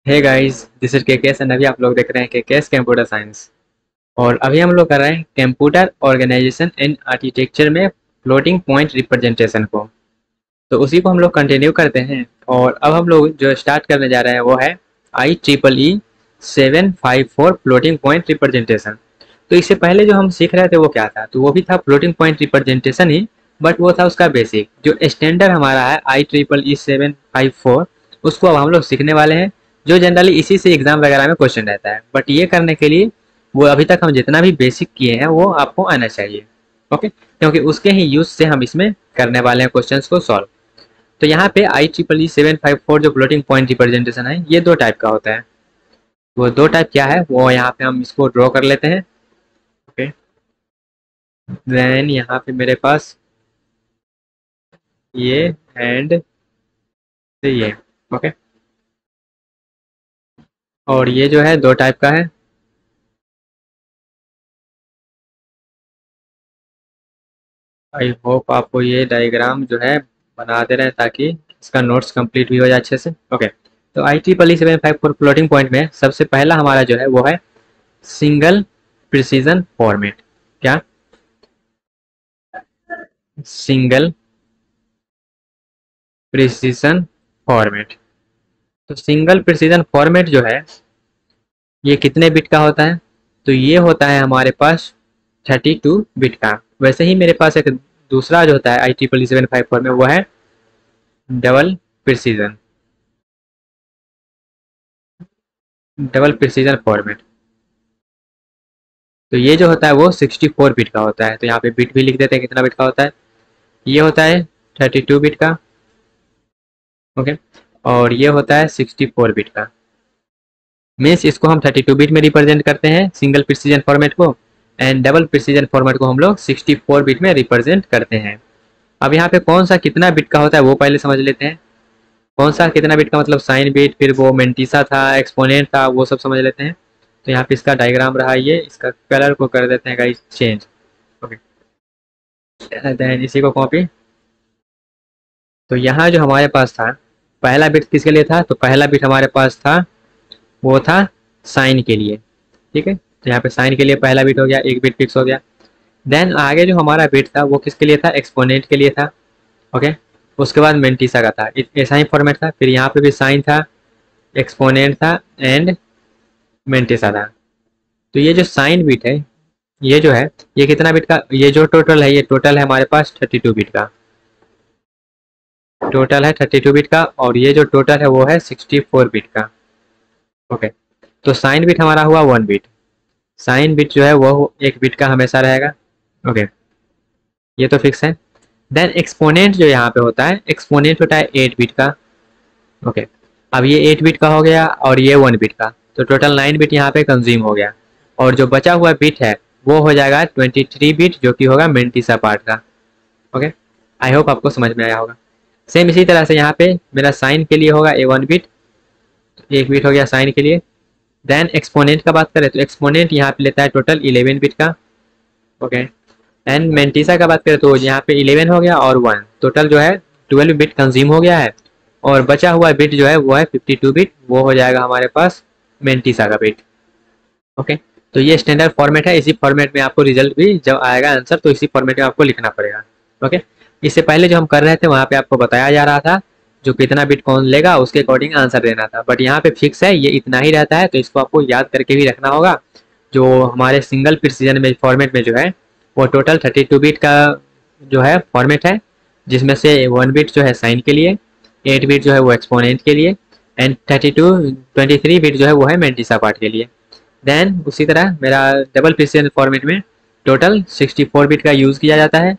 Hey guys, this is KKS and अभी आप लोग देख रहे हैं केकेएस कंप्यूटर साइंस। और अभी हम लोग कर रहे हैं कंप्यूटर ऑर्गेनाइजेशन एंड आर्किटेक्चर में फ्लोटिंग पॉइंट रिप्रेजेंटेशन को। तो उसी को हम लोग कंटिन्यू करते हैं। और अब हम लोग जो स्टार्ट करने जा रहे हैं वो है IEEE 754 फ्लोटिंग पॉइंट रिप्रेजेंटेशन। तो इससे पहले जो हम सीख रहे थे वो क्या था, तो वो भी था floating point representation he, but वो था उसका बेसिक। जो स्टैंडर्ड हमारा है IEEE 754, उसको अब हम लोग सीखने वाले हैं, जो जनरली इसी से एग्जाम वगैरह में क्वेश्चन रहता है। बट ये करने के लिए वो अभी तक हम जितना भी बेसिक किए हैं वो आपको आना चाहिए। ओके, क्योंकि उसके ही यूज से हम इसमें करने वाले हैं क्वेश्चंस को सॉल्व। तो यहाँ पे IEEE 754 जो फ्लोटिंग पॉइंट रिप्रेजेंटेशन है ये दो टाइप का होता है। वो दो टाइप क्या है वो यहाँ पे हम इसको ड्रॉ कर लेते हैं। ओके, देन यहाँ पे मेरे पास ये एंड ये। ओके, और ये जो है दो टाइप का है। आई होप आपको ये डायग्राम जो है बना दे रहे हैं ताकि इसका नोट्स कंप्लीट भी हो जाए अच्छे से। ओके, तो IEEE 754 फ्लोटिंग पॉइंट में सबसे पहला हमारा जो है वो है सिंगल प्रिसीजन फॉर्मेट। क्या? Single precision format. तो सिंगल प्रिसीजन फॉर्मेट जो है ये कितने बिट का होता है, तो ये होता है हमारे पास 32 बिट का। वैसे ही मेरे पास एक दूसरा जो होता है IEEE 754 में वो है double precision. Double precision format, तो ये जो होता है वो 64 बिट का होता है। तो यहाँ पे बिट भी लिख देते हैं कितना बिट का होता है। ये होता है 32 बिट का। ओके, और ये होता है 64 बिट का। मीन्स इसको हम 32 बिट में रिप्रेजेंट करते हैं सिंगल प्रिसीजन फॉर्मेट को, एंड डबल प्रिसीजन फॉर्मेट को हम लोग 64 बिट में रिप्रेजेंट करते हैं। अब यहाँ पे कौन सा कितना बिट का होता है वो पहले समझ लेते हैं। कौन सा कितना बिट का मतलब साइन बिट, फिर वो मेंटिसा था, एक्सपोनेंट था, वो सब समझ लेते हैं। तो यहाँ पे इसका डायग्राम रहा, ये इसका कलर को कर देते हैं गाइस चेंज। ओके, देन इसी को कॉपी। तो यहाँ जो हमारे पास था पहला बिट किसके लिए था, तो पहला बिट हमारे पास था वो था साइन के लिए। ठीक है, तो यहाँ पे साइन के लिए पहला बिट हो गया, एक बिट फिक्स हो गया। देन आगे जो हमारा बिट था वो किसके लिए था, एक्सपोनेंट के लिए था। ओके, उसके बाद मेंटिसा का था, ऐसा ही फॉर्मेट था। फिर यहाँ पे भी साइन था, एक्सपोनेंट था एंड मेंटिसा था। तो ये जो साइन बिट है ये जो है ये कितना बिट का, ये जो टोटल है ये टोटल है हमारे पास 32 बिट का। टोटल है 32 बिट का, और ये जो टोटल है वो है 64 बिट का। ओके, तो साइन बिट हमारा हुआ 1 बिट। साइन बिट जो है वो 1 बिट का हमेशा रहेगा। ओके, ये तो फिक्स है। देन एक्सपोनेंट जो यहाँ पे होता है, एक्सपोनेंट होता है 8 बिट का। ओके, अब ये 8 बिट का हो गया और ये 1 बिट का, तो टोटल 9 बिट यहाँ पे कंज्यूम हो गया। और जो बचा हुआ बिट है वो हो जाएगा 23 बिट, जो कि होगा मेंटिसा पार्ट का। ओके, आई होप आपको समझ में आया होगा। सेम इसी तरह से यहाँ पे मेरा साइन के लिए होगा A1 बिट, 1 बिट हो गया साइन के लिए। देन एक्सपोनेंट का बात करें तो एक्सपोनेंट यहाँ पे लेता है टोटल 11 बिट का। ओके, एंड मेंटिसा का बात करें तो यहाँ पे 11 हो गया और 1, टोटल जो है 12 बिट कंज्यूम हो गया है। और बचा हुआ बिट जो है वो है 52 बिट, वो हो जाएगा हमारे पास मेंटिसा का बिट। ओके, तो ये स्टैंडर्ड फॉर्मेट है, इसी फॉर्मेट में आपको रिजल्ट भी जब आएगा आंसर तो इसी फॉर्मेट में आपको लिखना पड़ेगा। ओके, इससे पहले जो हम कर रहे थे वहाँ पे आपको बताया जा रहा था जो कितना बिट कौन लेगा उसके अकॉर्डिंग आंसर देना था, बट यहाँ पे फिक्स है, ये इतना ही रहता है। तो इसको आपको याद करके भी रखना होगा। जो हमारे सिंगल प्रिसीजन में फॉर्मेट में जो है वो टोटल 32 बिट का जो है फॉर्मेट है, जिसमें से 1 बिट जो है साइन के लिए, 8 बिट जो है वो एक्सपोनेंट के लिए, एंड 23 बिट जो है वो है मेंटिसा पार्ट के लिए। देन उसी तरह मेरा डबल प्रिसीजन फॉर्मेट में टोटल 64 बिट का यूज़ किया जाता है,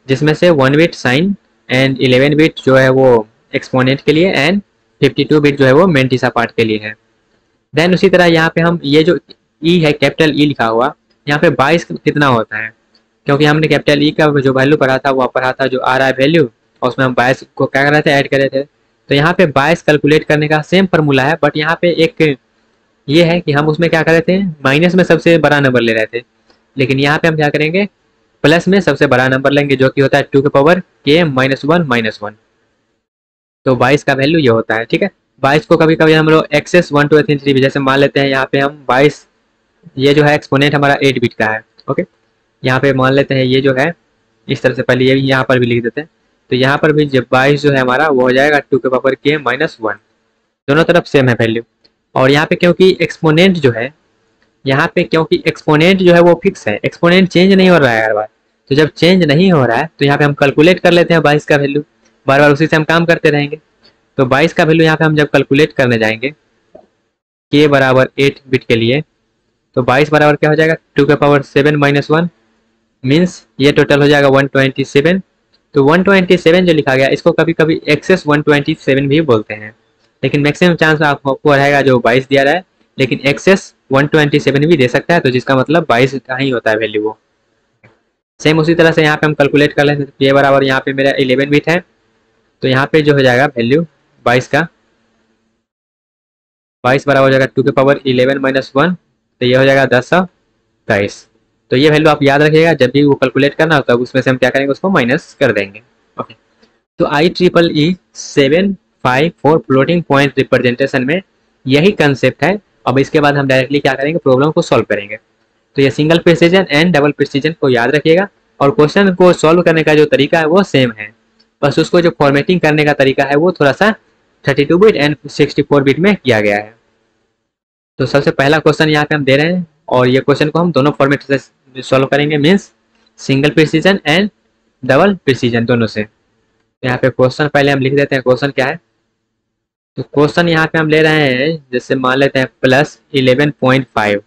जिसमें से 1 बिट साइन एंड 11 बिट जो है वो एक्सपोनेंट के लिए, एंड 52 बिट जो है वो मेंटिसा पार्ट के लिए है। देन उसी तरह यहाँ पे हम ये जो ई है कैपिटल ई लिखा हुआ, यहाँ पे 22 कितना होता है, क्योंकि हमने कैपिटल ई का जो वैल्यू पढ़ा था वो पढ़ा था जो आ रहा है वैल्यू, और उसमें हम 22 को क्या कर रहे थे, ऐड कर रहे थे। तो यहाँ पे 22 कैलकुलेट करने का सेम फार्मूला है, बट यहाँ पे एक ये है कि हम उसमें क्या कर रहे थे, माइनस में सबसे बड़ा नंबर ले रहे थे। लेकिन यहाँ पे हम क्या करेंगे, प्लस में सबसे बड़ा नंबर लेंगे, जो कि होता है 2 के पावर k -1 -1। तो 22 का वैल्यू ये होता है। ठीक है, 22 को कभी कभी हम लोग एक्सेस 1 2 3 3 भी, जैसे मान लेते हैं यहाँ पे हम 22, ये जो है एक्सपोनेंट हमारा 8 बिट का है। ओके, यहाँ पे मान लेते हैं ये जो है इस तरह से, पहले ये यहाँ पर भी लिख देते हैं। तो यहाँ पर भी जब 22 जो है हमारा वो हो जाएगा 2 के पावर के -1, दोनों तरफ सेम है वैल्यू। और यहाँ पे क्योंकि एक्सपोनेंट जो है, यहाँ पे क्योंकि एक्सपोनेंट जो है वो फिक्स है, एक्सपोनेंट चेंज नहीं हो रहा है हर बार। तो जब चेंज नहीं हो रहा है तो यहाँ पे हम कैलकुलेट कर लेते हैं 22 का वैल्यू, बार बार उसी से हम काम करते रहेंगे। तो 22 का वैल्यू यहाँ पे हम जब कैलकुलेट करने जाएंगे के बराबर 8 बिट के लिए, तो 22 बराबर क्या हो जाएगा 2 के पावर 7 -1, मीन्स ये टोटल हो जाएगा 127। तो 127 जो लिखा गया इसको कभी कभी एक्सेस 127 भी बोलते हैं, लेकिन मैक्सिमम चांस आपको रहेगा जो 22 दिया रहा है, लेकिन एक्सेस 127 भी दे सकता है, तो जिसका मतलब 22 का ही होता है वैल्यू वो। सेम उसी तरह से यहाँ पे हम कैलकुलेट कर लेते हैं। ये बराबर यहाँ पे मेरा 11 बिट है, तो यहाँ पे जो हो जाएगा वैल्यू 22 का, 22 बराबर हो जाएगा 2 के पावर 11 -1, तो ये हो जाएगा 1023। तो ये वैल्यू आप याद रखिएगा, जब भी वो कैलकुलेट करना हो तब उसमें से हम क्या करेंगे, उसको माइनस कर देंगे। ओके, तो IEEE 754 फ्लोटिंग पॉइंट रिप्रेजेंटेशन में यही कंसेप्ट है। अब इसके बाद हम डायरेक्टली क्या करेंगे, प्रॉब्लम को सॉल्व करेंगे। तो ये single precision and double precision को याद रखिएगा, और क्वेश्चन को सॉल्व करने का जो तरीका है वो सेम है, बस उसको जो फॉर्मेटिंग करने का तरीका है वो थोड़ा सा 32 बिट एंड 64 बिट में किया गया है। तो सबसे पहला क्वेश्चन यहाँ पे हम दे रहे हैं, और ये क्वेश्चन को हम दोनों फॉर्मेट से सॉल्व करेंगे, means single precision and double precision दोनों से। तो यहाँ पे क्वेश्चन पहले हम लिख देते हैं, क्वेश्चन क्या है। तो क्वेश्चन यहाँ पे हम ले रहे हैं, जैसे मान लेते हैं +11.5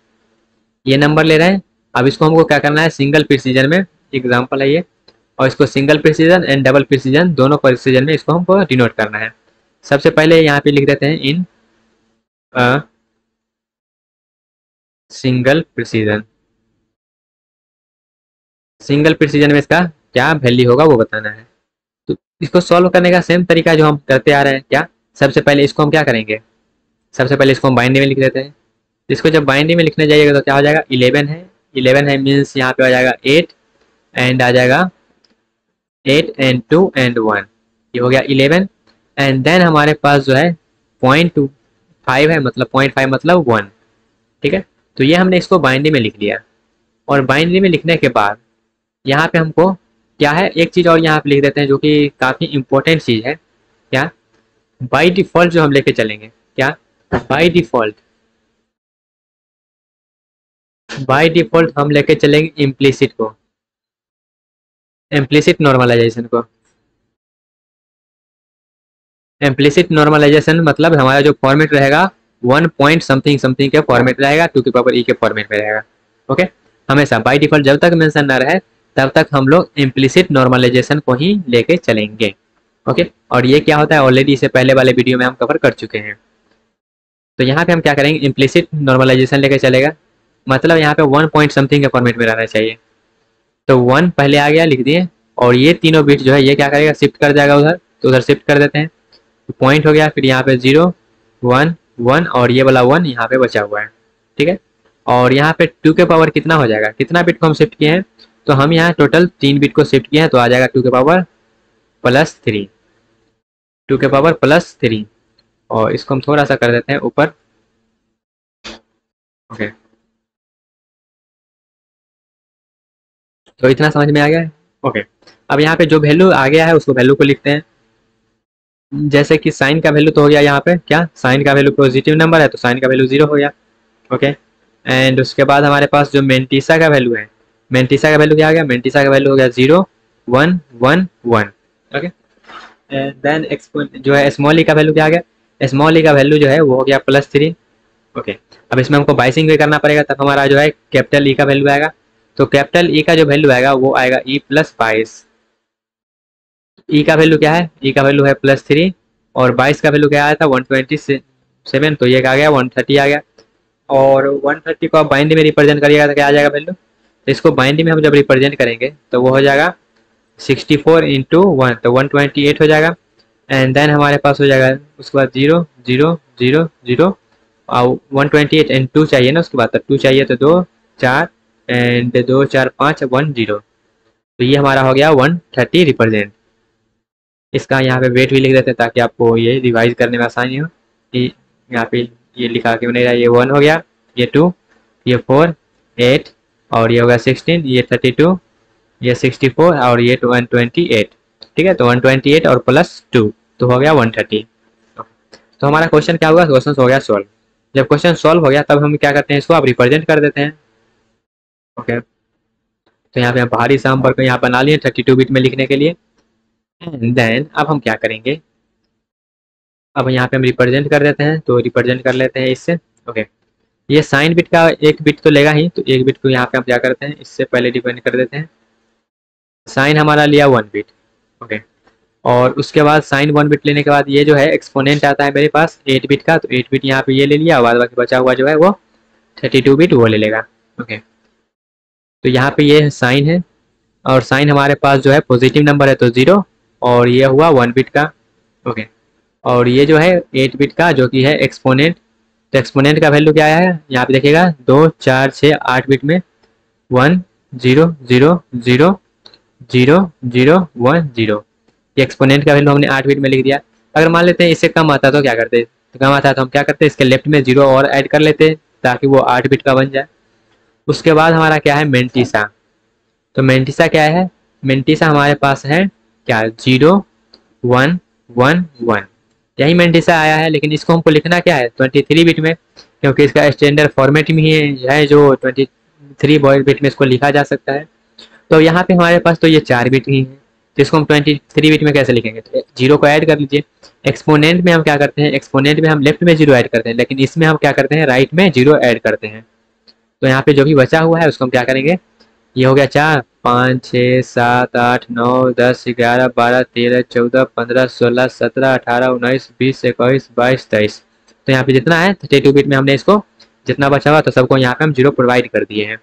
ये नंबर ले रहे हैं। अब इसको हमको क्या करना है, सिंगल प्रिसीजन में, एग्जाम्पल है ये, और इसको single precision and double precision दोनों प्रिसीजन में इसको हमको डिनोट करना है। सबसे पहले यहाँ पे लिख देते हैं in single precision. Single precision में इसका क्या वैल्यू होगा वो बताना है। तो इसको सॉल्व करने का सेम तरीका जो हम करते आ रहे हैं, क्या सबसे पहले इसको हम क्या करेंगे, सबसे पहले इसको हम बाइनरी में लिख देते हैं। इसको जब बाइनरी में लिखने जाइएगा तो क्या हो जाएगा, 11 है मीन्स यहाँ पे आ जाएगा 8 एंड आ जाएगा 8 एंड 2 एंड 1, ये हो गया 11। एंड देन हमारे पास जो है 0.25 है, मतलब 0.5 मतलब 1, ठीक है। तो ये हमने इसको बाइनरी में लिख लिया, और बाइनरी में लिखने के बाद यहाँ पे हमको क्या है, एक चीज़ और यहाँ पे लिख देते हैं जो कि काफ़ी इंपॉर्टेंट चीज़ है। क्या, बाय डिफॉल्ट जो हम लेके चलेंगे, क्या बाय डिफॉल्ट हम लेके चलेंगे इम्प्लिसिट को, इम्प्लिसिट नॉर्मलाइजेशन को। इम्प्लिसिट नॉर्मलाइजेशन मतलब हमारा जो फॉर्मेट रहेगा 1 पॉइंट समथिंग समथिंग के फॉर्मेट रहेगा, 2 की पावर ई के फॉर्मेट में रहेगा। ओके, हमेशा बाय डिफॉल्ट जब तक मेंशन ना रहे तब तक हम लोग इम्प्लिसिट नॉर्मलाइजेशन को ही लेके चलेंगे। ओके, और ये क्या होता है ऑलरेडी इसे पहले वाले वीडियो में हम कवर कर चुके हैं। तो यहाँ पे हम क्या करेंगे, इम्प्लिसिट नॉर्मलाइजेशन लेके चलेगा, मतलब यहाँ पे 1 पॉइंट समथिंग के फॉर्मेट में रहना चाहिए। तो 1 पहले आ गया, लिख दिए, और ये तीनों बिट जो है ये क्या करेगा, शिफ्ट कर जाएगा उधर, तो उधर शिफ्ट कर देते हैं। तो पॉइंट हो गया, फिर यहाँ पे 0 1 1 और ये वाला 1 यहाँ पे बचा हुआ है, ठीक है। और यहाँ पे 2 के पावर कितना हो जाएगा, कितना बिट को हम शिफ्ट किए हैं, तो हम यहाँ टोटल 3 बिट को शिफ्ट किए हैं, तो आ जाएगा 2 के पावर +3, 2 के पावर +3। और इसको हम थोड़ा सा कर देते हैं ऊपर। ओके, तो इतना समझ में आ गया है। ओके, अब यहाँ पे जो वैल्यू आ गया है उसको वैल्यू को लिखते हैं। जैसे कि साइन का वैल्यू तो हो गया यहाँ पे, क्या साइन का वैल्यू पॉजिटिव नंबर है तो साइन का वैल्यू 0 हो गया। ओके, एंड उसके बाद हमारे पास जो मेंटिसा का वैल्यू है, मेंटिसा का वैल्यू क्या आ गया, मेंटिसा का वैल्यू हो गया 0 1 1 1। ओके, एंड देन जो है स्मॉल ई का वैल्यू क्या आ गया, स्मॉल ई का वैल्यू जो है वो हो गया +3। ओके, अब इसमें हमको बाइसिंग भी करना पड़ेगा, तब हमारा जो है कैपिटल ई का वैल्यू आएगा। तो कैपिटल ई का जो वैल्यू आएगा वो आएगा ई +22। ई का वैल्यू क्या है, ई का वैल्यू है +3, और 22 का वैल्यू क्या आया था 127, तो ये आ गया 130 आ गया। और 130 को आप बाइनरी में रिप्रेजेंट करिएगा तो क्या आ जाएगा वैल्यू, तो इसको बाइनरी में हम जब रिप्रेजेंट करेंगे तो वो हो जाएगा 64 × 1, तो 128 हो जाएगा। एंड देन हमारे पास हो जाएगा उसके बाद 0 0 0 0, और 128 एंड 2 चाहिए ना, उसके बाद तो 2 चाहिए, तो 2 4 एंड 2 4 5 1 0, तो ये हमारा हो गया 130 रिप्रेजेंट। इसका यहाँ पे वेट भी लिख देते हैं ताकि आपको ये रिवाइज करने में आसानी हो। यहाँ पे ये लिखा के नहीं रहा, ये 1 हो गया, ये 2, ये 4, 8 और ये होगा 16, ये 32, ये 64 और ये 128। ठीक है, तो 128 और प्लस 2 तो हो गया 130। तो हमारा क्वेश्चन क्या हुआ, क्वेश्चन हो गया सॉल्व। जब क्वेश्चन सॉल्व हो गया तब हम क्या करते हैं, इसको आप रिप्रेजेंट कर देते हैं। ओके, तो यहाँ पे हम बाहरी नंबर को यहाँ बना लिए 32 बिट में लिखने के लिए। एंड देन अब हम क्या करेंगे, अब यहाँ पे हम रिप्रेजेंट कर देते हैं, तो रिप्रेजेंट कर लेते हैं इससे। ओके, ये साइन बिट का एक बिट तो लेगा ही, तो एक बिट को यहाँ पे हम क्या करते हैं, इससे पहले डिपेंड कर देते हैं। साइन हमारा लिया 1 बिट। ओके, और उसके बाद साइन 1 बिट लेने के बाद ये जो है एक्सपोनेंट आता है मेरे पास 8 बिट का, तो 8 बिट यहाँ पे ये ले लिया, बाद बाकी बचा हुआ जो है वो 32 बिट वो ले लेगा। ओके, तो यहाँ पे ये साइन है, और साइन हमारे पास जो है पॉजिटिव नंबर है तो 0, और ये हुआ 1 बिट का। ओके, और ये जो है 8 बिट का जो कि है एक्सपोनेंट, तो एक्सपोनेंट का वैल्यू क्या आया है, यहाँ पे देखिएगा 2 4 6 8 बिट में 1 0 0 0 0 0 1 0। ये एक्सपोनेंट का वैल्यू हमने 8 बिट में लिख दिया। अगर मान लेते हैं इससे कम आता तो क्या करते, तो कम आता तो हम क्या करते, इसके लेफ्ट में 0 और ऐड कर लेते ताकि वो 8 बिट का बन जाए। उसके बाद हमारा क्या है मेंटिसा, तो मेंटिसा क्या है, मेंटिसा हमारे पास है क्या 0 1 1 1, यही मेंटिसा आया है। लेकिन इसको हमको लिखना क्या है 23 बिट में, क्योंकि इसका स्टैंडर्ड फॉर्मेट में ही है जो 23 बिट में इसको लिखा जा सकता है। तो यहाँ पे हमारे पास तो ये 4 बिट ही है, तो इसको हम 23 बिट में कैसे लिखेंगे, तो 0 को ऐड कर लीजिए। एक्सपोनेंट में हम क्या करते हैं, एक्सपोनेंट में हम लेफ्ट में 0 ऐड करते हैं, लेकिन इसमें हम क्या करते हैं राइट में 0 ऐड करते हैं। तो यहाँ पे जो भी बचा हुआ है उसको हम क्या करेंगे, ये हो गया 4 5 6 7 8 9 10 11 12 13 14 15 16 17 18 19 20 21 22 23। तो यहाँ पे जितना है 32 बिट में हमने इसको जितना बचा हुआ तो सबको यहाँ पे हम 0 प्रोवाइड कर दिए हैं।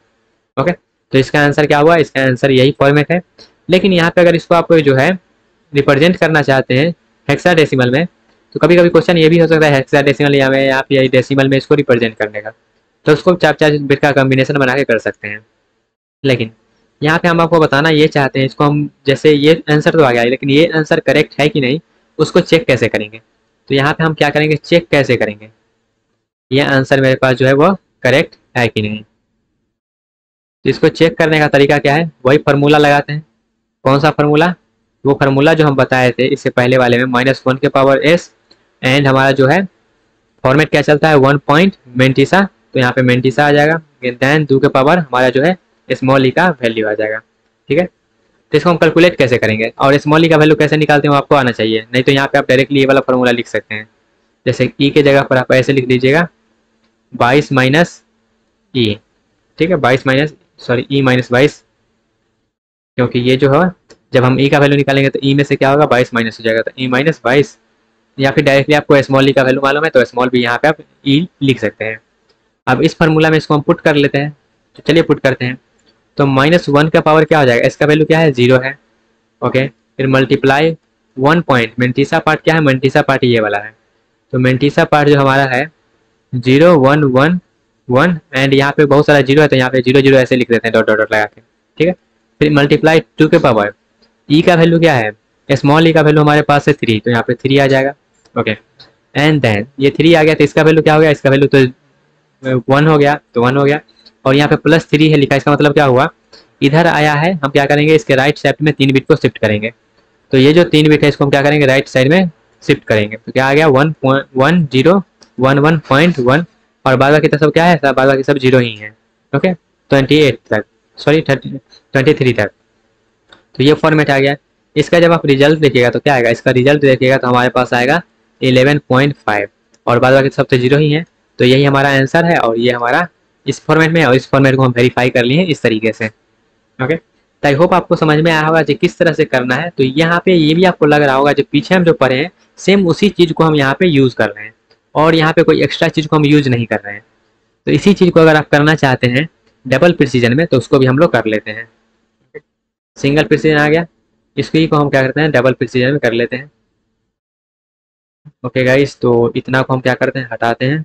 ओके, तो इसका आंसर क्या हुआ, इसका आंसर यही फॉर्मेट है। लेकिन यहाँ पे अगर इसको आप जो है रिप्रेजेंट करना चाहते हैं हेक्साडेसिमल में, तो कभी कभी क्वेश्चन ये भी हो सकता है हेक्साडेसिमल या में आप या डेसिमल में इसको रिप्रेजेंट करने का, तो उसको 4 बिट का कॉम्बिनेशन बना के कर सकते हैं। लेकिन यहाँ पे हम आपको बताना ये चाहते हैं, इसको हम जैसे ये आंसर तो आ गया है, लेकिन ये आंसर करेक्ट है कि नहीं उसको चेक कैसे करेंगे। तो यहाँ पे हम क्या करेंगे, चेक कैसे करेंगे ये आंसर मेरे पास जो है वो करेक्ट है कि नहीं। तो इसको चेक करने का तरीका क्या है, वही फार्मूला लगाते हैं। कौन सा फार्मूला, वो फार्मूला जो हम बताए थे इससे पहले वाले में -1 के पावर s, एंड हमारा जो है फॉर्मेट क्या चलता है 1 पॉइंट मेंटिसा, तो यहाँ पे मेंटिसा आ जाएगा, देन 2 के पावर हमारा जो है स्मॉल ई का वैल्यू आ जाएगा। ठीक है, तो इसको हम कैलकुलेट कैसे करेंगे और स्मॉल ई का वैल्यू कैसे निकालते हैं वो आपको आना चाहिए, नहीं तो यहाँ पे आप डायरेक्टली ये वाला फॉर्मूला लिख सकते हैं। जैसे ई के जगह पर आप ऐसे लिख लीजिएगा 22 माइनस ई। ठीक है, 22 माइनस सॉरी ई माइनस 22, क्योंकि ये जो है जब हम ई का वैल्यू निकालेंगे तो ई में से क्या होगा 22 माइनस हो जाएगा, तो ई माइनस 22, या फिर डायरेक्टली आपको स्मॉल ई का वैल्यू मालूम है तो स्मॉल भी यहाँ पे आप ई लिख सकते हैं। अब इस फार्मूला में इसको हम पुट कर लेते हैं, तो चलिए पुट करते हैं। तो -1 का पावर क्या हो जाएगा, इसका वैल्यू क्या है 0 है। ओके, फिर मल्टीप्लाई 1 पॉइंट मेंटिसा पार्ट क्या है, मेंटिसा पार्ट ये वाला है, तो मेंटिसा पार्ट जो हमारा है 0 1 1 1, एंड यहाँ पे बहुत सारा 0 है तो यहाँ पे 0 0 ऐसे लिख देते हैं डॉट डॉट डॉट लगा के। ठीक है, फिर मल्टीप्लाई 2 के पावर ई का वैल्यू क्या है, स्मॉल ई का वैल्यू हमारे पास है 3, तो यहाँ पे 3 आ जाएगा। ओके, एंड देन ये 3 आ गया तो इसका वैल्यू क्या हो गया, इसका वैल्यू तो 1 हो गया, तो 1 हो गया, और यहाँ पे +3 है लिखा, इसका मतलब क्या हुआ इधर आया है, हम क्या करेंगे इसके राइट साइड में 3 बिट को शिफ्ट करेंगे। तो ये जो 3 बिट है इसको हम क्या करेंगे राइट साइड में शिफ्ट करेंगे, तो क्या आ गया 1.1 और बाद बाकी सब क्या है, बाद बाकी सब 0 ही है। ओके, 28 तक सॉरी 23 तक, तो ये फॉर्मेट आ गया। इसका जब आप रिजल्ट देखिएगा तो क्या आएगा, इसका रिजल्ट देखिएगा तो हमारे पास आएगा 11.5 और बाद बाकी सब तो 0 ही है, तो यही हमारा आंसर है और ये हमारा इस फॉर्मेट में, और इस फॉर्मेट को हम वेरीफाई कर लिए इस तरीके से। ओके, तो आई होप आपको समझ में आया होगा कि किस तरह से करना है। तो यहाँ पे ये भी आपको लग रहा होगा जो पीछे हम जो पढ़े हैं सेम उसी चीज़ को हम यहाँ पे यूज़ कर रहे हैं, और यहाँ पे कोई एक्स्ट्रा चीज़ को हम यूज नहीं कर रहे हैं। तो इसी चीज़ को अगर आप करना चाहते हैं डबल प्रिसीजन में तो उसको भी हम लोग कर लेते हैं। सिंगल प्रिसीजन आ गया, इसको को हम क्या करते हैं डबल प्रिसीजन में कर लेते हैं। ओके गाइस, तो इतना को हम क्या करते हैं हटाते हैं।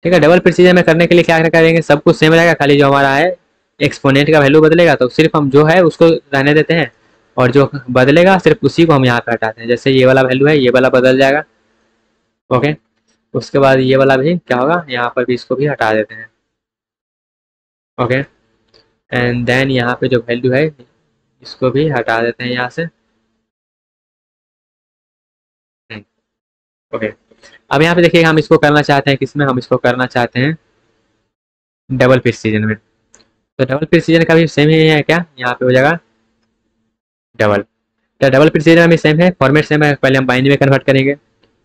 ठीक है, डबल प्रिसीजन में करने के लिए क्या करेंगे, सब कुछ सेम रहेगा, खाली जो हमारा है एक्सपोनेंट का वैल्यू बदलेगा, तो सिर्फ हम जो है उसको रहने देते हैं और जो बदलेगा सिर्फ उसी को हम यहाँ पे हटाते हैं। जैसे ये वाला वैल्यू है, ये वाला बदल जाएगा। ओके, उसके बाद ये वाला भी क्या होगा, यहाँ पर भी इसको भी हटा देते हैं। ओके, एंड देन यहाँ पे जो वैल्यू है इसको भी हटा देते हैं यहाँ से। ओके, अब यहाँ पे देखिएगा हम इसको करना चाहते हैं किसमें, हम इसको करना चाहते हैं डबल प्रिसीजन में। तो डबल प्रिसीजन का भी सेम ही है क्या, यहाँ पे हो जाएगा डबल। तो डबल प्रिसीजन में सेम है, फॉर्मेट सेम है। पहले हम बाइनरी में कन्वर्ट करेंगे,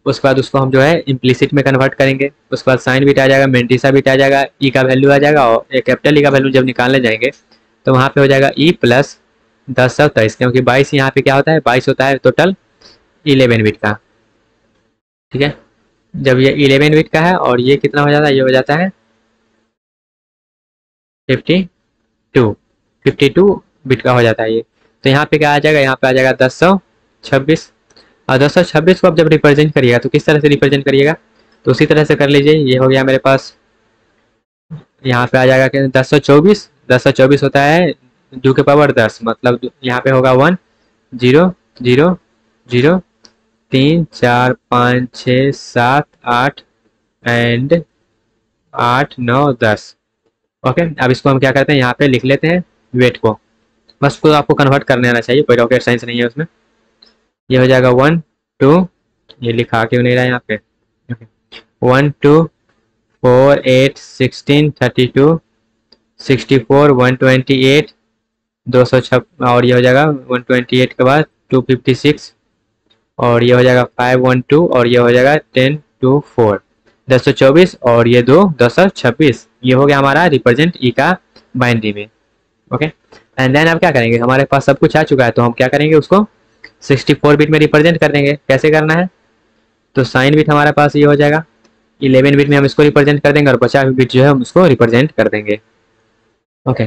उसके बाद उसको हम जो है इम्प्लिसिट में कन्वर्ट करेंगे, उसके बाद साइन बिट आ जाएगा, मेंटिसा बिट आ जाएगा, ई का वैल्यू आ जाएगा, और एक कैपिटल ई का वैल्यू जब निकालने जाएंगे तो वहाँ पे हो जाएगा ई प्लस 1023, क्योंकि 22 यहाँ पे क्या होता है, 22 होता है टोटल 11 बिट का। ठीक है, जब ये 11 बिट का है और ये कितना हो जाता है, ये हो जाता है 52 बिट का हो जाता है ये। तो यहाँ पे क्या आ जाएगा, यहाँ पे आ जाएगा 1026। और 1026 को आप जब रिप्रेजेंट करिएगा तो किस तरह से रिप्रेजेंट करिएगा, तो उसी तरह से कर लीजिए। ये हो गया मेरे पास, यहाँ पे आ जाएगा कि 1024, 1024 होता है 2 के पावर 10, मतलब यहाँ पे होगा 1 0 0 0 3 4 5 6 7 8 एंड 8 9 10। ओके, अब इसको हम क्या करते हैं, यहाँ पे लिख लेते हैं वेट को, बस को आपको कन्वर्ट करने आना चाहिए, कोई रॉकेट साइंस नहीं है उसमें। ये हो जाएगा 1 2, ये लिखा क्यों नहीं रहा यहाँ पे, 1 2 4 8 16 32 64 128 206, और ये हो जाएगा 128 के बाद 256, और ये हो जाएगा 512, और ये हो जाएगा 1024, 1024 और ये 2 1026। ये हो गया हमारा रिप्रेजेंट ई का बाइनरी में। ओके, एंड देन अब क्या करेंगे, हमारे पास सब कुछ आ चुका है, तो हम क्या करेंगे, उसको 64 बिट में रिप्रेजेंट कर देंगे। कैसे करना है, तो साइन बिट हमारे पास ये हो जाएगा 11 बिट में, हम इसको रिप्रेजेंट कर देंगे, और बचा बिट जो है हम उसको रिप्रेजेंट कर देंगे। ओके,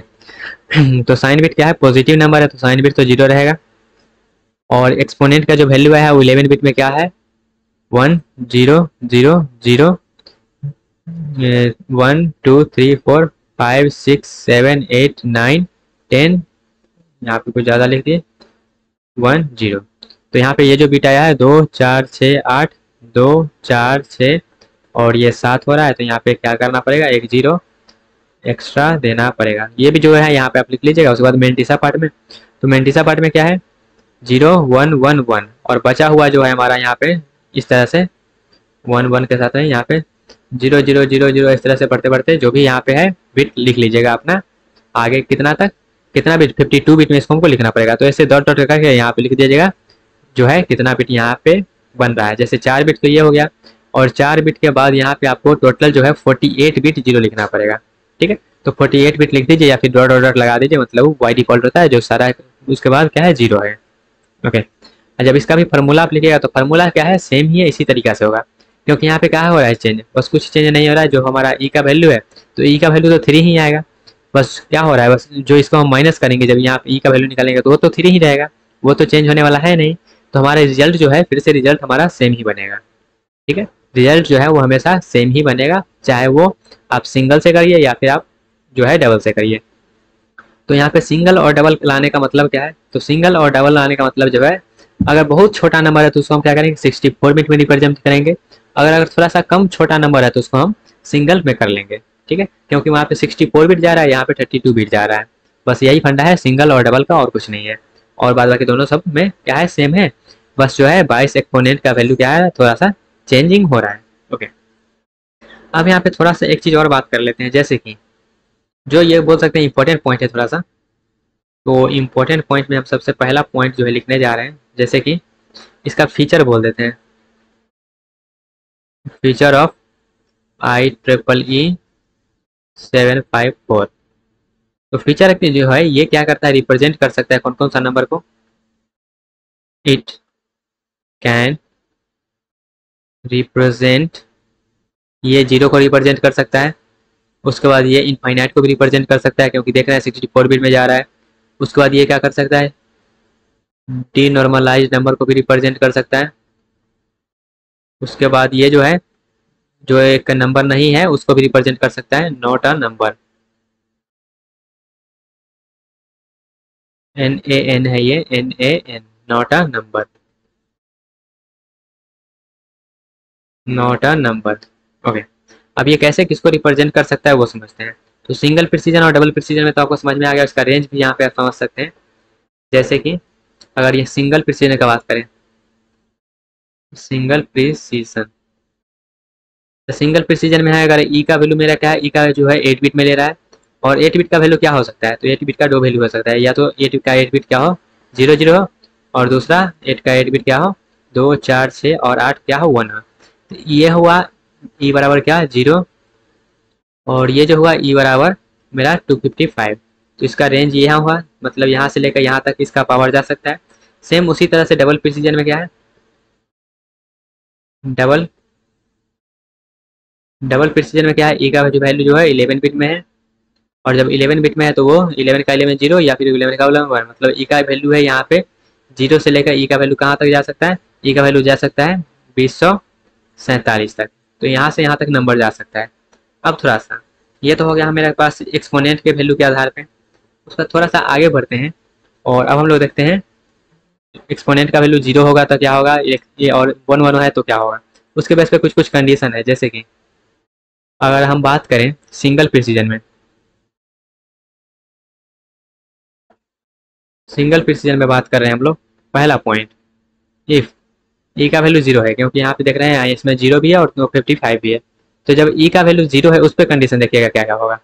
तो साइन बिट क्या है, पॉजिटिव नंबर है तो साइन बिट तो 0 रहेगा, और एक्सपोनेंट का जो वैल्यू है वो 11 बिट में क्या है 1 0 0 0 1 2 3 4 5 6 7 8 9 10, यहाँ पे कुछ ज़्यादा लिख दिए 1 0। तो यहाँ पे ये जो बिट आया है 2 4 6 8 2 4 6 और ये 7 हो रहा है, तो यहाँ पे क्या करना पड़ेगा, एक 0 एक्स्ट्रा देना पड़ेगा। ये भी जो है यहाँ पे आप लिख लीजिएगा। उसके बाद मेंटिसा पार्ट में, तो मेंटिसा पार्ट में क्या है 0 1 1 1, और बचा हुआ जो है हमारा यहाँ पे इस तरह से 1 1 के साथ है, यहाँ पे 0 0 0 0 इस तरह से बढ़ते बढ़ते जो भी यहाँ पे है बिट लिख लीजिएगा अपना, आगे कितना तक, कितना बिट 52 बिट में इसको हमको लिखना पड़ेगा। तो ऐसे डॉट डॉट करके यहाँ पे लिख दीजिएगा जो है कितना बिट यहाँ पे बन रहा है। जैसे 4 बिट तो ये हो गया, और 4 बिट के बाद यहाँ पे आपको टोटल जो है 48 बिट 0 लिखना पड़ेगा। ठीक है, तो 48 बिट लिख दीजिए या फिर डॉट डॉट डॉट लगा दीजिए, मतलब वाई डिफॉल्ट होता है जो सारा, उसके बाद क्या है 0 है। ओके, जब इसका भी फार्मूला आप लिखिएगा तो फार्मूला क्या है सेम ही है, इसी तरीका से होगा, क्योंकि यहाँ पे क्या हो रहा है चेंज, बस कुछ चेंज नहीं हो रहा है। जो हमारा ई का वैल्यू है तो ई का वैल्यू तो 3 ही आएगा, बस क्या हो रहा है, बस जो इसको हम माइनस करेंगे जब यहाँ पे ई का वैल्यू निकालेंगे तो वो तो 3 ही रहेगा, वो तो चेंज होने वाला है नहीं। तो हमारा रिजल्ट जो है फिर से रिजल्ट हमारा सेम ही बनेगा। ठीक है, रिजल्ट जो है वो हमेशा सेम ही बनेगा, चाहे वो आप सिंगल से करिए या फिर आप जो है डबल से करिए। तो यहाँ पे सिंगल और डबल लाने का मतलब क्या है, तो सिंगल और डबल लाने का मतलब जो है अगर बहुत छोटा नंबर है तो उसको हम क्या करेंगे 64 बिट में रिप्रेजेंट करेंगे, अगर थोड़ा सा कम छोटा नंबर है तो उसको हम सिंगल में कर लेंगे। ठीक है, क्योंकि वहाँ पे 64 बिट जा रहा है, यहाँ पे 32 बिट जा रहा है, बस यही फंडा है सिंगल और डबल का, और कुछ नहीं है। और बाद बाकी दोनों सब में क्या है सेम है, बस जो है 22 एक्सपोनेंट का वैल्यू क्या है थोड़ा सा चेंजिंग हो रहा है। ओके, अब यहाँ पे थोड़ा सा एक चीज़ और बात कर लेते हैं, जैसे कि जो ये बोल सकते हैं इंपॉर्टेंट पॉइंट है थोड़ा सा, तो इम्पोर्टेंट पॉइंट में हम सबसे पहला पॉइंट जो है लिखने जा रहे हैं, जैसे कि इसका फीचर बोल देते हैं, फीचर ऑफ IEEE 754। तो फीचर जो है ये क्या करता है, रिप्रेजेंट कर सकता है कौन कौन सा नंबर को, इट कैन रिप्रेजेंट, ये 0 को रिप्रेजेंट कर सकता है, उसके बाद ये इनफाइनाइट को भी रिप्रेजेंट कर सकता है क्योंकि देख रहे हैं 64 बिट में जा रहा है। उसके बाद ये क्या कर सकता है, डीनॉर्मलाइज्ड नंबर को भी रिप्रेजेंट कर सकता है। उसके बाद ये जो है जो एक नंबर नहीं है उसको भी रिप्रेजेंट कर सकता है, नॉट अ नंबर। NaN है ये, NaN, not a number, not a number. Okay, अब ये कैसे किसको रिप्रेजेंट कर सकता है वो समझते हैं। तो सिंगल प्रिसीजन और डबल प्रिसीजन में तो आपको समझ में आ गया, उसका रेंज भी यहाँ पे आप समझ सकते हैं। जैसे कि अगर ये सिंगल प्रिसीजन का बात करें, सिंगल प्रिसीजन, तो सिंगल प्रिसीजन में है अगर ई का वैल्यू मेरा क्या है, ई का जो है 8 बिट में ले रहा है, और 8 बिट का वैल्यू क्या हो सकता है, तो 8 बिट का दो वैल्यू हो सकता है, या तो 8 का 8 बिट क्या हो 0 0 हो, और दूसरा 8 का 8 बिट क्या हो 2 4 6 और 8 क्या हो 1 हो। तो ये हुआ ई बराबर क्या 0, और ये जो हुआ ई बराबर मेरा 255। तो इसका रेंज यहाँ हुआ, मतलब यहाँ से लेकर यहाँ तक इसका पावर जा सकता है। सेम उसी तरह से डबल प्रिसीजन में क्या है, डबल डबल प्रिसीजन में क्या है, ई का जो वैल्यू जो है 11 बिट में है, और जब 11 बिट में है तो वो 11 का 11 0, या फिर 11 का 11 1, मतलब ई का वैल्यू है यहाँ पे 0 से लेकर ई का वैल्यू कहाँ तक जा सकता है, ई का वैल्यू जा सकता है 2047 तक। तो यहाँ से यहाँ तक नंबर जा सकता है। अब थोड़ा सा ये तो हो गया मेरे पास एक्सपोनेंट के वैल्यू के आधार पे, उसका थोड़ा सा आगे बढ़ते हैं, और अब हम लोग देखते हैं एक्सपोनेंट का वैल्यू 0 होगा तो क्या होगा, एक ये और 1 1 है तो क्या होगा। उसके बेस पे कुछ कुछ कंडीशन है, जैसे कि अगर हम बात करें सिंगल प्रिसीजन में, सिंगल प्रिसीजन में बात कर रहे हैं हम लोग, पहला पॉइंट इफ ई का वैल्यू 0 है, क्योंकि यहाँ पे देख रहे हैं इसमें 0 भी है और 55 भी है। तो जब ई का वैल्यू 0 है उस पर कंडीशन देखिएगा क्या क्या होगा।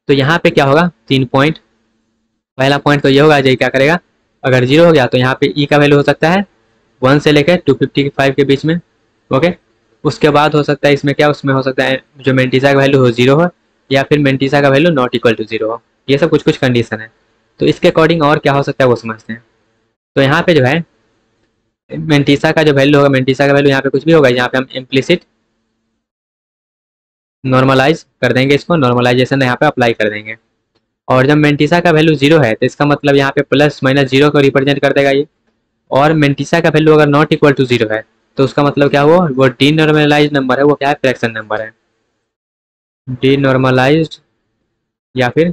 तो यहाँ पे क्या होगा 3 पॉइंट, पहला पॉइंट तो ये होगा जो क्या करेगा, अगर 0 हो गया तो यहाँ पे ई का वैल्यू हो सकता है 1 से लेकर 255 के बीच में। ओके, उसके बाद हो सकता है इसमें क्या, उसमें हो सकता है जो मेंटिसा का वैल्यू हो 0 हो, या फिर मेंटिसा का वैल्यू नॉट इक्वल टू 0 हो। ये सब कुछ कुछ कंडीशन है। तो इसके अकॉर्डिंग और क्या हो सकता है वो समझते हैं। तो यहाँ पे जो है मेंटिसा का जो वैल्यू होगा, मेंटिसा का वैल्यू यहाँ पे कुछ भी होगा, यहाँ पे हम इम्प्लिसिट नॉर्मलाइज कर देंगे, इसको नॉर्मलाइजेशन यहाँ पे अप्लाई कर देंगे। और जब मेंटिसा का वैल्यू 0 है तो इसका मतलब यहाँ पे प्लस माइनस 0 को रिप्रेजेंट कर देगा ये। और मेंटिसा का वैल्यू अगर नॉट इक्वल टू 0 है तो उसका मतलब क्या हुआ, वो डीनॉर्मलाइज नंबर है, वो क्या है फ्रैक्शन नंबर है, डीनॉर्मलाइज्ड या फिर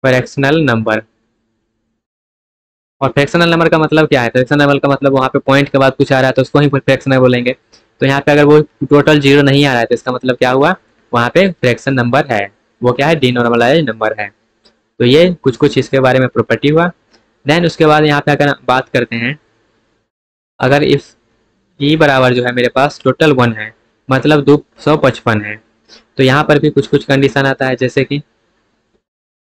फ्रैक्शनल नंबर। और फ्रैक्शनल नंबर का मतलब क्या है, फ्रैक्शनल नंबर का मतलब वहाँ पे पॉइंट के बाद कुछ आ रहा है तो उसको ही फ्रैक्शनल बोलेंगे। तो यहाँ पे अगर वो टोटल 0 नहीं आ रहा है तो इसका मतलब क्या हुआ, वहाँ पे फ्रैक्शन नंबर है, वो क्या है डीनॉर्मलाइज नंबर है। तो ये कुछ कुछ इसके बारे में प्रॉपर्टी हुआ। देन उसके बाद यहाँ पे अगर बात करते हैं, अगर इफ ई बराबर जो है मेरे पास टोटल 1 है, मतलब 255 है, तो यहाँ पर भी कुछ कुछ कंडीशन आता है, जैसे कि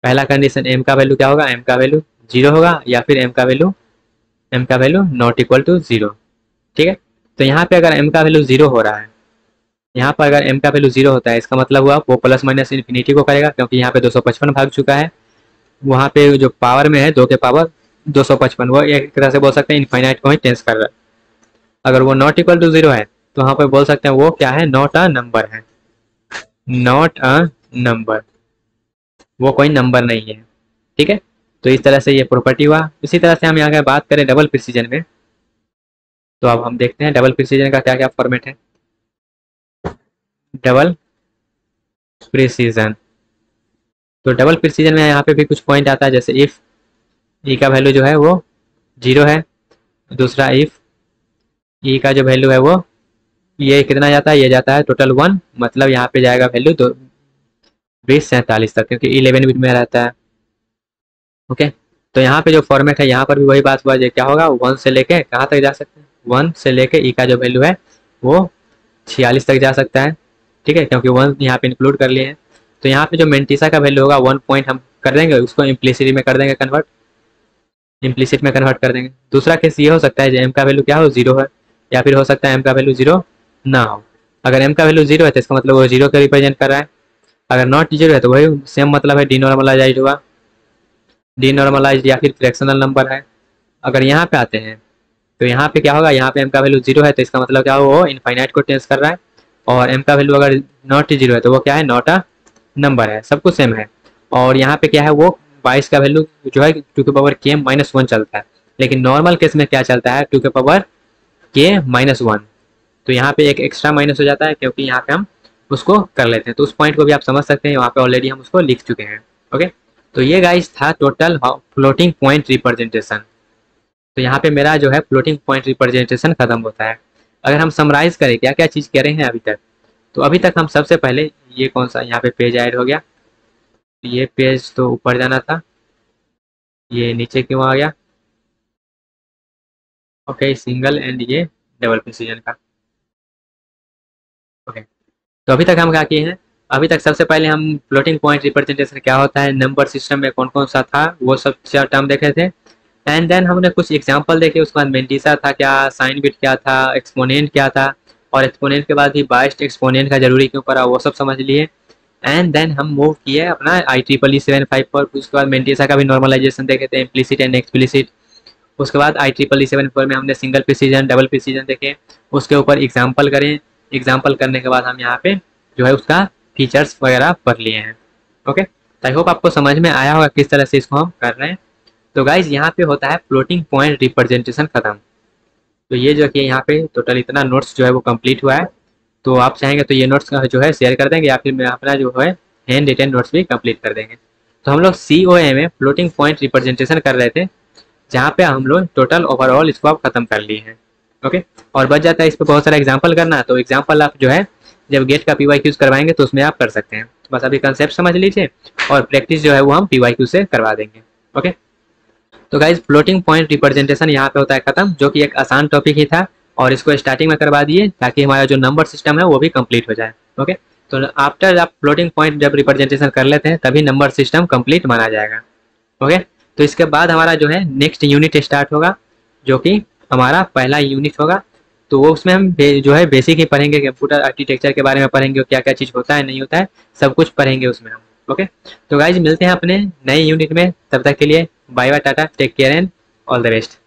पहला कंडीशन एम का वैल्यू क्या होगा, एम का वैल्यू 0 होगा, या फिर एम का वैल्यू नॉट इक्वल टू 0। ठीक है, तो यहाँ पे अगर एम का वैल्यू 0 हो रहा है, यहाँ पर अगर एम का वैल्यू 0 होता है इसका मतलब हुआ वो प्लस माइनस इन्फिनिटी को करेगा, क्योंकि यहाँ पे 255 भाग चुका है, वहाँ पे जो पावर में है 2 के पावर 255, वो एक तरह से बोल सकते हैं इनफाइनाइट को ही टेंस कर रहा है। अगर वो नॉट इक्वल टू 0 है तो वहाँ पे बोल सकते हैं वो क्या है, नॉट अ नंबर है, नॉट अ नंबर, वो कोई नंबर नहीं है। ठीक है, तो इस तरह से ये प्रॉपर्टी हुआ। इसी तरह से हम यहाँ अगर बात करें डबल प्रिसीजन में, तो अब हम देखते हैं डबल प्रिसीजन का क्या क्या फॉर्मेट है। डबल प्रिसीजन, तो डबल प्रिसीजन में यहाँ पे भी कुछ पॉइंट आता है, जैसे इफ ई का वैल्यू जो है वो 0 है, दूसरा इफ ई का जो वैल्यू है वो ये कितना जाता है, ये जाता है टोटल 1, मतलब यहाँ पे जाएगा वैल्यू 2047 तक, क्योंकि 11 बिट में रहता है। ओके, तो यहाँ पे जो फॉर्मेट है यहाँ पर भी वही बात हुआ, जो क्या होगा 1 से लेके कहाँ तक जा सकते हैं, 1 से लेके ई का जो वैल्यू है वो 46 तक जा सकता है। ठीक है, क्योंकि 1 यहाँ पे इंक्लूड कर लिए हैं। तो यहाँ पे जो मेंटिसा का वैल्यू होगा 1 पॉइंट हम कर देंगे, उसको इम्प्लिसिटी में कर देंगे कन्वर्ट, इम्प्लिसिट में कन्वर्ट कर देंगे। दूसरा केस ये हो सकता है एम का वैल्यू क्या हो 0 है, या फिर हो सकता है एम का वैल्यू 0 ना हो। अगर एम का वैल्यू 0 है तो इसका मतलब वो 0 को रिप्रेजेंट कर रहा है, अगर नॉट 0 है तो वही सेम मतलब है डीनॉर्मलाइज हुआ, डीनॉर्मलाइज या फिर फ्रैक्शनल नंबर है। अगर यहाँ पे आते हैं तो यहाँ पे क्या होगा, यहाँ पे एम का वैल्यू 0 है तो इसका मतलब क्या हो, वो इनफाइनाइट को टेंस कर रहा है, और एम का वैल्यू अगर नॉट 0 है तो वो क्या है, नॉट अ नंबर है, सब कुछ सेम है। और यहाँ पे क्या है, वो 22 का वैल्यू जो है 2 के पावर के माइनस 1 चलता है, लेकिन नॉर्मल केस में क्या चलता है 2 के पावर के माइनस 1। तो यहाँ पे एक एक्स्ट्रा माइनस हो जाता है, क्योंकि यहाँ पे हम उसको कर लेते हैं। तो उस पॉइंट को भी आप समझ सकते हैं, वहाँ पे ऑलरेडी हम उसको लिख चुके हैं। ओके, तो ये गाइस था टोटल फ्लोटिंग पॉइंट रिप्रेजेंटेशन। तो यहाँ पे मेरा जो है फ्लोटिंग पॉइंट रिप्रेजेंटेशन खत्म होता है। अगर हम समराइज करें क्या क्या चीज़ कह रहे हैं अभी तक, तो अभी तक हम सबसे पहले ये कौन सा यहाँ पे पेज ऐड हो गया, ये पेज तो ऊपर जाना था, ये नीचे क्यों आ गया? ओके, सिंगल एंड ये डबल प्रिसीजन का। ओके, तो अभी तक हम क्या किए हैं, अभी तक सबसे पहले हम फ्लोटिंग पॉइंट रिप्रेजेंटेशन क्या होता है, नंबर सिस्टम में कौन कौन सा था, वो सब चार टर्म देखे थे। एंड देन हमने कुछ एग्जांपल देखे, उसके बाद मेंटिसा था क्या, साइन बिट क्या था, एक्सपोनेंट क्या था, और एक्सपोनेंट के बाद भी बाइस्ड एक्सपोनेंट का जरूरी क्यों पड़ा वो सब समझ लिए। एंड देन हम मूव किए अपना IEEE 754 पर, उसके बाद मेंटिसा का भी नॉर्मलाइजेशन देखे थे, इम्प्लिसिट एंड एक्सप्लिसिट। उसके बाद IEEE 754 में हमने सिंगल प्रिसीजन डबल प्रिसीजन देखे, उसके ऊपर एग्जाम्पल करें, एग्जाम्पल करने के बाद हम यहाँ पे जो है उसका फीचर्स वगैरह पढ़ लिए हैं। ओके, तो आई होप आपको समझ में आया होगा किस तरह से इसको हम कर रहे हैं। तो गाइज यहाँ पे होता है फ्लोटिंग पॉइंट रिप्रेजेंटेशन खत्म। तो ये जो कि यहाँ पे टोटल इतना नोट्स जो है वो कंप्लीट हुआ है। तो आप चाहेंगे तो ये नोट्स जो है शेयर कर देंगे, या फिर मैं अपना जो है हैंड रिटन नोट्स भी कंप्लीट कर देंगे। तो हम लोग COA में फ्लोटिंग पॉइंट रिप्रेजेंटेशन कर रहे थे, जहाँ पे हम लोग टोटल ओवरऑल इसको आप खत्म कर लिए हैं। ओके, और बच जाता है इस पर बहुत सारा एग्जाम्पल करना, तो एग्जाम्पल आप जो है जब गेट का PYQ करवाएंगे तो उसमें आप कर सकते हैं। बस अभी कंसेप्ट समझ लीजिए, और प्रैक्टिस जो है वो हम PYQ से करवा देंगे। ओके, तो गाइज फ्लोटिंग पॉइंट रिप्रेजेंटेशन यहाँ पे होता है खत्म, जो कि एक आसान टॉपिक ही था, और इसको स्टार्टिंग में करवा दिए ताकि हमारा जो नंबर सिस्टम है वो भी कंप्लीट हो जाए। ओके, तो आफ्टर आप फ्लोटिंग पॉइंट जब रिप्रेजेंटेशन कर लेते हैं तभी नंबर सिस्टम कंप्लीट माना जाएगा। ओके, तो इसके बाद हमारा जो है नेक्स्ट यूनिट स्टार्ट होगा, जो कि हमारा पहला यूनिट होगा। तो वो उसमें हम जो है बेसिक ही पढ़ेंगे, कंप्यूटर आर्किटेक्चर के बारे में पढ़ेंगे, क्या क्या चीज़ होता है नहीं होता है, सब कुछ पढ़ेंगे उसमें हम। ओके, तो गाइज मिलते हैं अपने नए यूनिट में, तब तक के लिए bye bye, tata, take care and all the best.